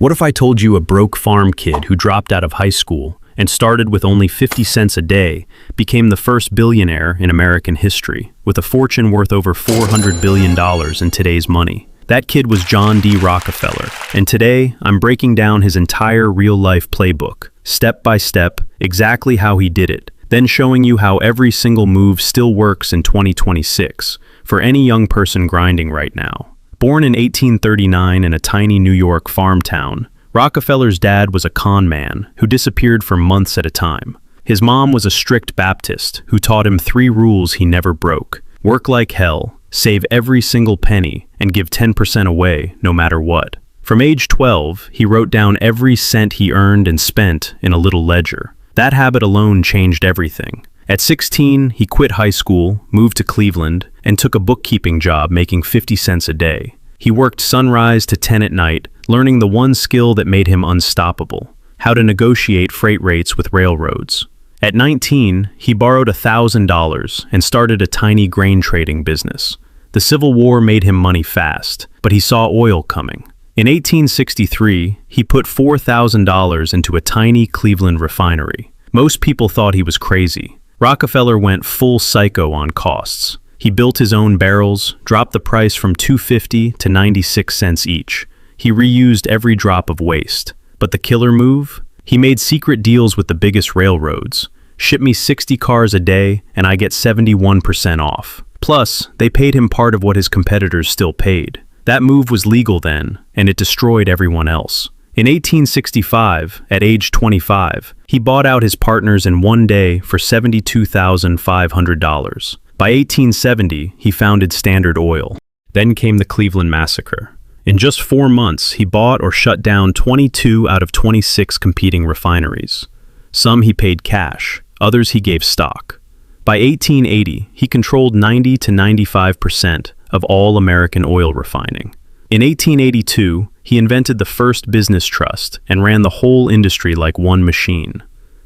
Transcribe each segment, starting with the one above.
What if I told you a broke farm kid who dropped out of high school and started with only 50 cents a day became the first billionaire in American history, with a fortune worth over $400 billion in today's money? That kid was John D. Rockefeller, and today I'm breaking down his entire real-life playbook, step by step, exactly how he did it, then showing you how every single move still works in 2026 for any young person grinding right now. Born in 1839 in a tiny New York farm town, Rockefeller's dad was a con man who disappeared for months at a time. His mom was a strict Baptist who taught him 3 rules he never broke: work like hell, save every single penny, and give 10% away no matter what. From age 12, he wrote down every cent he earned and spent in a little ledger. That habit alone changed everything. At 16, he quit high school, moved to Cleveland, and took a bookkeeping job making 50 cents a day. He worked sunrise to 10 at night, learning the one skill that made him unstoppable: how to negotiate freight rates with railroads. At 19, he borrowed $1,000 and started a tiny grain trading business. The Civil War made him money fast, but he saw oil coming. In 1863, he put $4,000 into a tiny Cleveland refinery. Most people thought he was crazy. Rockefeller went full psycho on costs. He built his own barrels, dropped the price from $2.50 to 96 cents each. He reused every drop of waste. But the killer move? He made secret deals with the biggest railroads. Ship me 60 cars a day and I get 71% off. Plus, they paid him part of what his competitors still paid. That move was legal then, and it destroyed everyone else. In 1865, at age 25, he bought out his partners in one day for $72,500. By 1870, he founded Standard Oil. Then came the Cleveland Massacre. In just 4 months, he bought or shut down 22 out of 26 competing refineries. Some he paid cash, others he gave stock. By 1880, he controlled 90 to 95% of all American oil refining. In 1882, he invented the first business trust and ran the whole industry like one machine.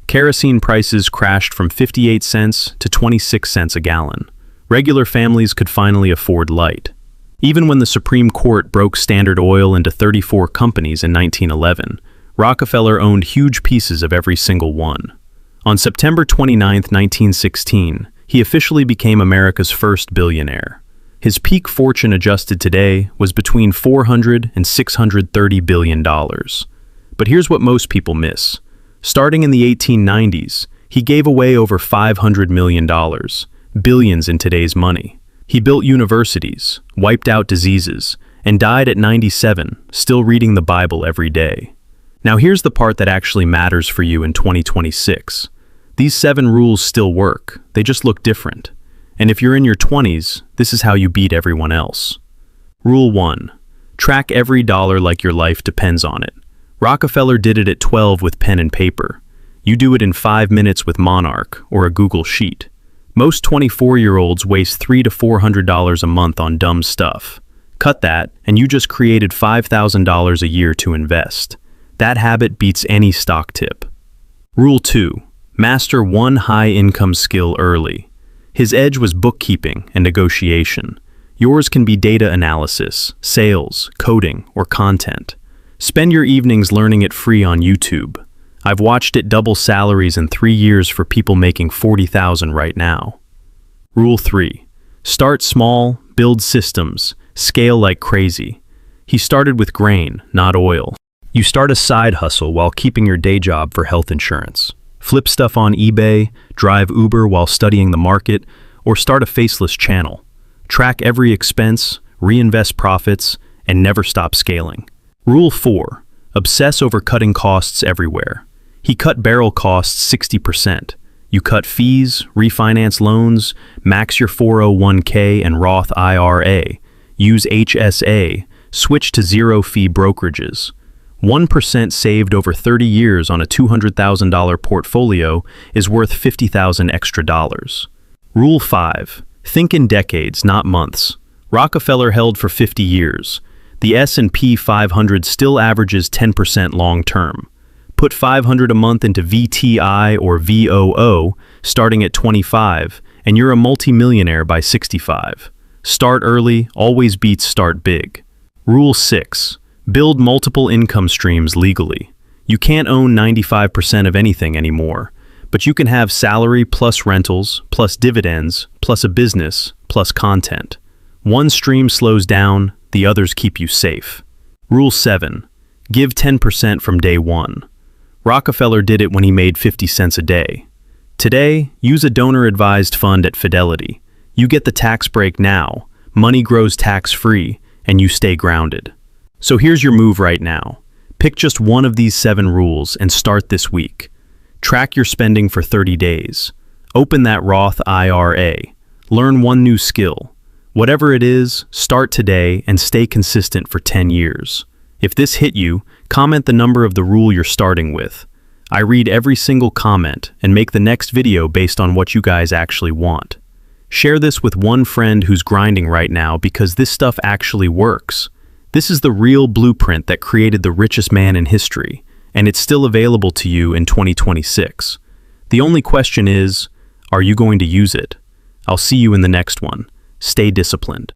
Kerosene prices crashed from 58 cents to 26 cents a gallon. Regular families could finally afford light. Even when the Supreme Court broke Standard Oil into 34 companies in 1911, Rockefeller owned huge pieces of every single one. On September 29, 1916, he officially became America's first billionaire. His peak fortune adjusted today was between $400 and $630 billion. But here's what most people miss. Starting in the 1890s, he gave away over $500 million, billions in today's money. He built universities, wiped out diseases, and died at 97, still reading the Bible every day. Now here's the part that actually matters for you in 2026. These 7 rules still work, they just look different. And if you're in your 20s, this is how you beat everyone else. Rule 1. Track every dollar like your life depends on it. Rockefeller did it at 12 with pen and paper. You do it in 5 minutes with Monarch or a Google Sheet. Most 24-year-olds waste $300 to $400 a month on dumb stuff. Cut that, and you just created $5,000 a year to invest. That habit beats any stock tip. Rule 2. Master one high-income skill early. His edge was bookkeeping and negotiation. Yours can be data analysis, sales, coding, or content. Spend your evenings learning it free on YouTube. I've watched it double salaries in 3 years for people making $40,000 right now. Rule 3. Start small, build systems, scale like crazy. He started with grain, not oil. You start a side hustle while keeping your day job for health insurance. Flip stuff on eBay, drive Uber while studying the market, or start a faceless channel. Track every expense, reinvest profits, and never stop scaling. Rule 4. Obsess over cutting costs everywhere. He cut barrel costs 60%. You cut fees, refinance loans, max your 401k and Roth IRA, use HSA, switch to zero-fee brokerages. 1% saved over 30 years on a $200,000 portfolio is worth $50,000 extra dollars. Rule 5. Think in decades, not months. Rockefeller held for 50 years. The S&P 500 still averages 10% long-term. Put $500 a month into VTI or VOO, starting at 25, and you're a multimillionaire by 65. Start early always beats start big. Rule 6. Build multiple income streams legally. You can't own 95% of anything anymore, but you can have salary plus rentals, plus dividends, plus a business, plus content. One stream slows down, the others keep you safe. Rule 7. Give 10% from day one. Rockefeller did it when he made 50 cents a day. Today, use a donor-advised fund at Fidelity. You get the tax break now, money grows tax-free, and you stay grounded. So here's your move right now. Pick just one of these 7 rules and start this week. Track your spending for 30 days. Open that Roth IRA. Learn one new skill. Whatever it is, start today and stay consistent for 10 years. If this hit you, comment the number of the rule you're starting with. I read every single comment and make the next video based on what you guys actually want. Share this with one friend who's grinding right now because this stuff actually works. This is the real blueprint that created the richest man in history, and it's still available to you in 2026. The only question is, are you going to use it? I'll see you in the next one. Stay disciplined.